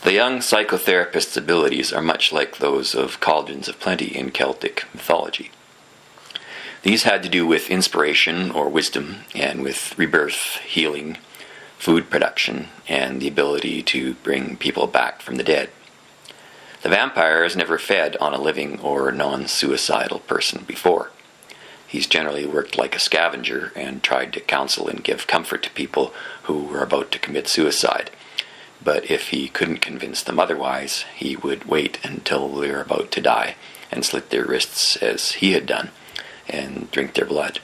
The young psychotherapist's abilities are much like those of Cauldrons of Plenty in Celtic mythology. These had to do with inspiration or wisdom, and with rebirth, healing, food production, and the ability to bring people back from the dead. The vampire has never fed on a living or non-suicidal person before. He's generally worked like a scavenger and tried to counsel and give comfort to people who were about to commit suicide. But if he couldn't convince them otherwise, he would wait until they were about to die and slit their wrists as he had done and drink their blood.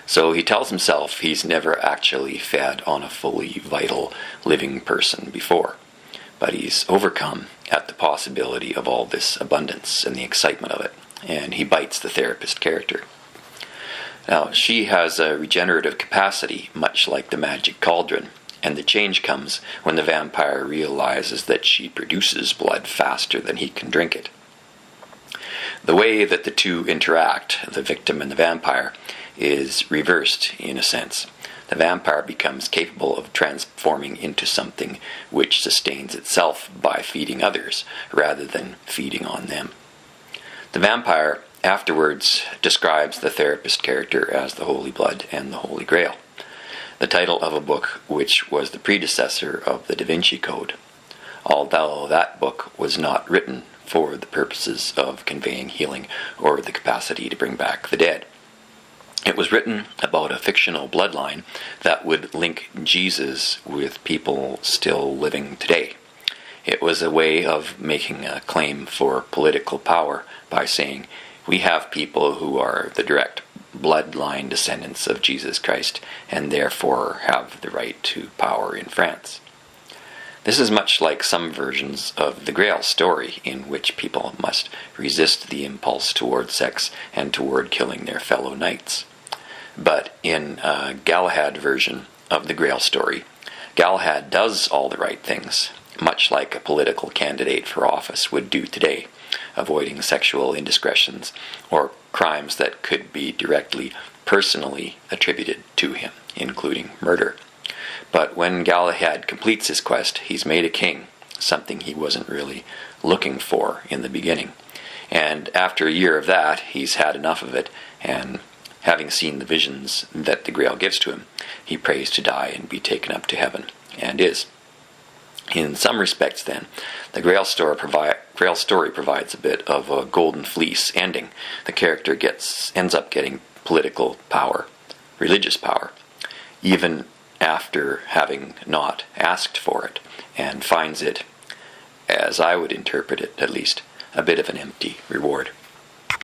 So he tells himself he's never actually fed on a fully vital living person before, but he's overcome at the possibility of all this abundance and the excitement of it, and he bites the therapist character. Now, she has a regenerative capacity, much like the magic cauldron, and the change comes when the vampire realizes that she produces blood faster than he can drink it. The way that the two interact, the victim and the vampire, is reversed in a sense. The vampire becomes capable of transforming into something which sustains itself by feeding others rather than feeding on them. The vampire afterwards describes the therapist character as the Holy Blood and the Holy Grail, the title of a book which was the predecessor of the Da Vinci Code, although that book was not written for the purposes of conveying healing or the capacity to bring back the dead. It was written about a fictional bloodline that would link Jesus with people still living today. It was a way of making a claim for political power by saying, we have people who are the direct bloodline descendants of Jesus Christ and therefore have the right to power in France. This is much like some versions of the Grail story, in which people must resist the impulse toward sex and toward killing their fellow knights. But in a Galahad version of the Grail story, Galahad does all the right things, much like a political candidate for office would do today, avoiding sexual indiscretions or crimes that could be directly, personally attributed to him, including murder. But when Galahad completes his quest, he's made a king, something he wasn't really looking for in the beginning. And after a year of that, he's had enough of it, and having seen the visions that the Grail gives to him, he prays to die and be taken up to heaven, and is. In some respects, then, the Grail story provides a bit of a golden fleece ending. The character ends up getting political power, religious power, even after having not asked for it, and finds it, as I would interpret it at least, a bit of an empty reward.